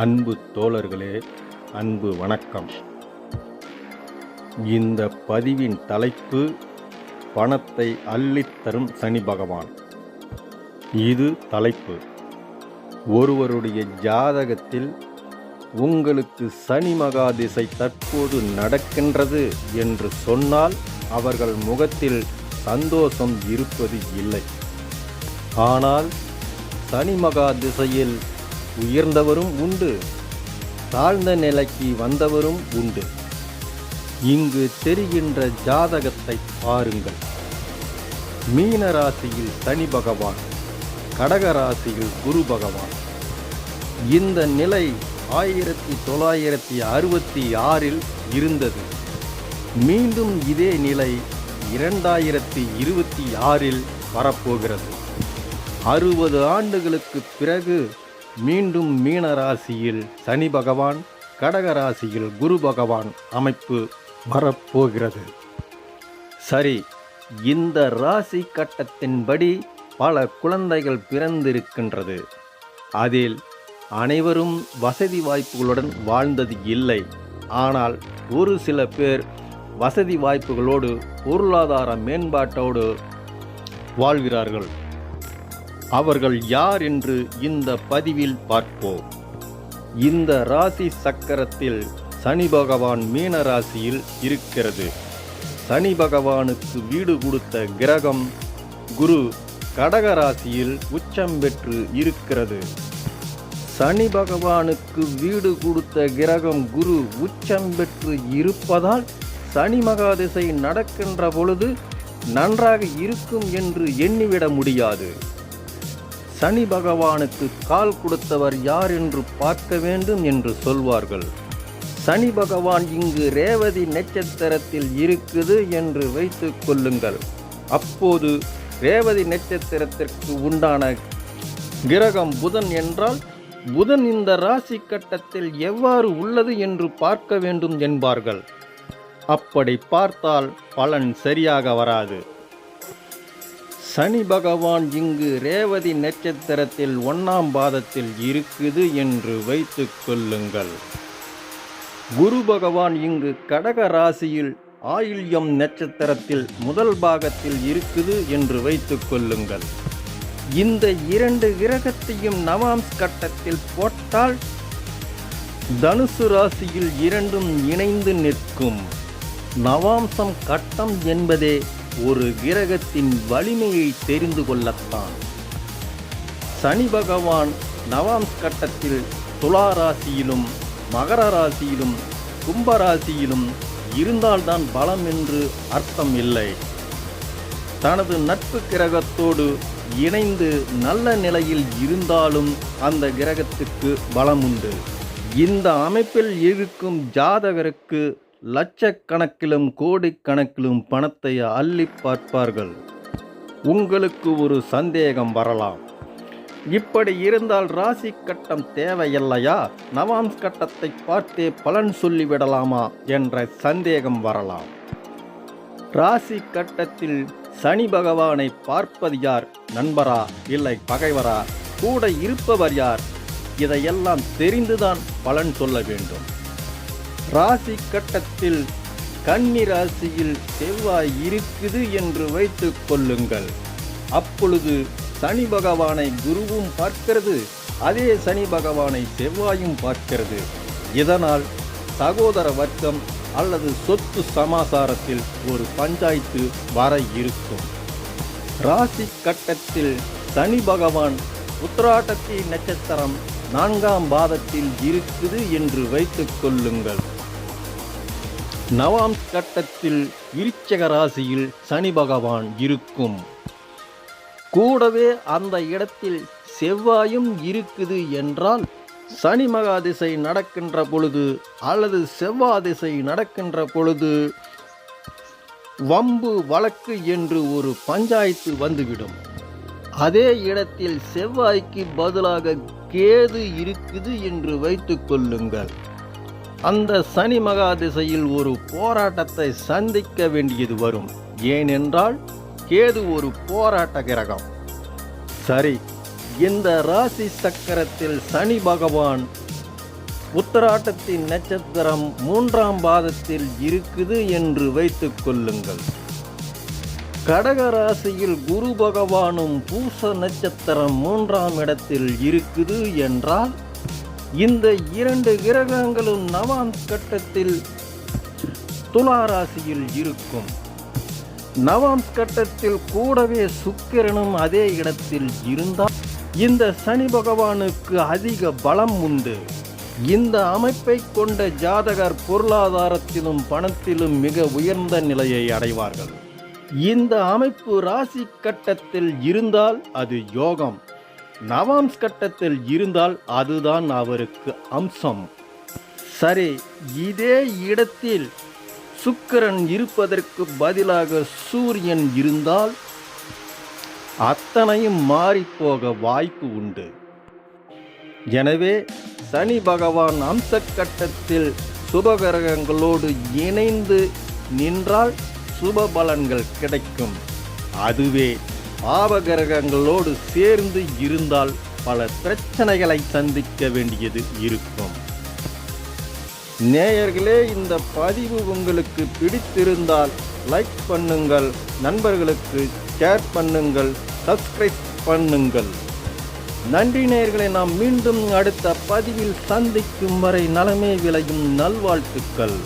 அன்பு தோழர்களே, அன்பு வணக்கம். இந்த பதிவின் தலைப்பு பணத்தை அள்ளித்தரும் சனி பகவான். இது தலைப்பு. ஒருவருடைய ஜாதகத்தில் உங்களுக்கு சனி மகாதிசை தற்போது நடக்கின்றது என்று சொன்னால் அவர்கள் முகத்தில் சந்தோஷம் இருப்பது இல்லை. ஆனால் சனி மகாதிசையில் உயர்ந்தவரும் உண்டு, தாழ்ந்த நிலைக்கு வந்தவரும் உண்டு. இங்கு தெரிகின்ற ஜாதகத்தை பாருங்கள். மீன ராசியில் சனி பகவான், கடக ராசியில் குரு பகவான். இந்த நிலை 1966 இருந்தது. மீண்டும் இதே நிலை 2026 வரப்போகிறது. 60 ஆண்டுகளுக்கு பிறகு மீண்டும் மீன ராசியில் சனி பகவான், கடக ராசியில் குரு பகவான் அமைப்பு வரப்போகிறது. சரி, இந்த ராசி கட்டத்தின்படி பல குழந்தைகள் பிறந்திருக்கின்றது. அதில் அனைவரும் வசதி வாய்ப்புகளுடன் வாழ்ந்தது இல்லை. ஆனால் ஒரு சில பேர் வசதி வாய்ப்புகளோடு பொருளாதார மேம்பாட்டோடு வாழ்கிறார்கள். அவர்கள் யார் என்று இந்த பதிவில் பார்ப்போம். இந்த ராசி சக்கரத்தில் சனி பகவான் மீன ராசியில் இருக்கிறது. சனி பகவானுக்கு வீடு கொடுத்த கிரகம் குரு கடக ராசியில் உச்சம் பெற்று இருக்கிறது. சனி பகவானுக்கு வீடு கொடுத்த கிரகம் குரு உச்சம் பெற்று இருப்பதால் சனி மகாதிசை நடக்கின்ற பொழுது நன்றாக இருக்கும் என்று எண்ணிவிட முடியாது. சனி பகவானுக்கு கால் கொடுத்தவர் யார் என்று பார்க்க வேண்டும் என்று சொல்வார்கள். சனி பகவான் இங்கு ரேவதி நட்சத்திரத்தில் இருக்குது என்று வைத்துக் கொள்ளுங்கள். அப்போது ரேவதி நட்சத்திரத்திற்கு உண்டான கிரகம் புதன் என்றால் புதன் இந்த ராசி கட்டத்தில் எவ்வாறு உள்ளது என்று பார்க்க வேண்டும் என்பார்கள். அப்படி பார்த்தால் பலன் சரியாக வராது. சனி பகவான் இங்கு ரேவதி நட்சத்திரத்தில் 1ஆம் பாதத்தில் இருக்குது என்று வைத்துக் கொள்ளுங்கள். குரு பகவான் இங்கு கடக ராசியில் ஆயில்யம் நட்சத்திரத்தில் 1 பாகத்தில் இருக்குது என்று வைத்துக் கொள்ளுங்கள். இந்த 2 கிரகத்தையும் 9ஆம் கட்டத்தில் போட்டால் தனுசு ராசியில் 2ம் இணைந்து நிற்கும். 9ஆம் கட்டம் என்பதே ஒரு கிரகத்தின் வலிமையை தெரிந்து கொள்ளத்தான். சனி பகவான் 9ஆம் கட்டத்தில் துலா ராசியிலும் மகர ராசியிலும் கும்பராசியிலும் இருந்தால்தான் பலம் என்று அர்த்தம் இல்லை. தனது நட்பு கிரகத்தோடு இணைந்து நல்ல நிலையில் இருந்தாலும் அந்த கிரகத்துக்கு பலம் உண்டு. இந்த அமைப்பில் இருக்கும் ஜாதகருக்கு லட்சக்கணக்கிலும் கோடிக்கணக்கிலும் பணத்தை அள்ளி பார்ப்பார்கள். உங்களுக்கு ஒரு சந்தேகம் வரலாம், இப்படி இருந்தால் ராசி கட்டம் தேவையில்லையா, 9ஆம் கட்டத்தை பார்த்தே பலன் சொல்லிவிடலாமா என்ற சந்தேகம் வரலாம். ராசி கட்டத்தில் சனி பகவானை பார்ப்பது யார்? நண்பரா இல்லை பகைவரா? கூட இருப்பவர் யார்? இதையெல்லாம் தெரிந்துதான் பலன் சொல்ல வேண்டும். ராசி கட்டத்தில் கன்னி ராசியில் செவ்வாய் இருக்குது என்று வைத்துக் கொள்ளுங்கள். அப்பொழுது சனி பகவானை குருவும் பார்க்கிறது, அதே சனி பகவானை செவ்வாயும் பார்க்கிறது. இதனால் சகோதர வர்க்கம் அல்லது சொத்து சமாசாரத்தில் ஒரு பஞ்சாயத்து வர இருக்கும். ராசி கட்டத்தில் சனி பகவான் உத்திராட்டத்தி நட்சத்திரம் 4ஆம் பாதத்தில் இருக்குது என்று வைத்துக் கொள்ளுங்கள். 9ஆம் கட்டத்தில் விருச்சிக ராசியில் சனி பகவான் இருக்கும். கூடவே அந்த இடத்தில் செவ்வாயும் இருக்குது என்றால் சனி மகாதிசை நடக்கின்ற பொழுது அல்லது செவ்வாய் திசை நடக்கின்ற பொழுது வம்பு வழக்கு என்று ஒரு பஞ்சாயத்து வந்துவிடும். அதே இடத்தில் செவ்வாய்க்கு பதிலாக கேது இருக்குது என்று வைத்துக் கொள்ளுங்கள். அந்த சனி மகாதிசையில் ஒரு போராட்டத்தை சந்திக்க வேண்டியது வரும். ஏனென்றால் கேது ஒரு போராட்ட கிரகம். சரி, இந்த ராசி சக்கரத்தில் சனி பகவான் உத்தராட்டத்தின் நட்சத்திரம் 3ஆம் பாதத்தில் இருக்குது என்று வைத்துக் கொள்ளுங்கள். கடக ராசியில் குரு பகவானும் பூச நட்சத்திரம் 3ஆம் இடத்தில் இருக்குது என்றால் இந்த 2 கிரகங்களும் 9ஆம் கட்டத்தில் துலா ராசியில் இருக்கும். 9ஆம் கட்டத்தில் கூடவே சுக்கிரனும் அதே இடத்தில் இருந்தால் இந்த சனி பகவானுக்கு அதிக பலம் உண்டு. இந்த அமைப்பை கொண்ட ஜாதகர் பொருளாதாரத்திலும் பணத்திலும் மிக உயர்ந்த நிலையை அடைவார்கள். இந்த அமைப்பு ராசி கட்டத்தில் இருந்தால் அது யோகம், 9ஆம் கட்டத்தில் இருந்தால் அதுதான் அவருக்கு அம்சம். சரி, இதே இடத்தில் சுக்கிரன் இருப்பதற்கு பதிலாக சூரியன் இருந்தால் அத்தனையும் மாறிப்போக வாய்ப்பு உண்டு. எனவே சனி பகவான் அம்ச கட்டத்தில் சுபகிரகங்களோடு இணைந்து நின்றால் சுப பலன்கள் கிடைக்கும். அதுவே பாவகிரகங்களோடு சேர்ந்து இருந்தால் பல பிரச்சனைகளை சந்திக்க வேண்டியது இருக்கும். நேயர்களே, இந்த பதிவு உங்களுக்கு பிடித்திருந்தால் லைக் பண்ணுங்கள், நண்பர்களுக்கு ஷேர் பண்ணுங்கள், சப்ஸ்கிரைப் பண்ணுங்கள். நன்றி நேயர்களே. நாம் மீண்டும் அடுத்த பதிவில் சந்திக்கும் வரை நலமே விளையும் நல்வாழ்த்துக்கள்.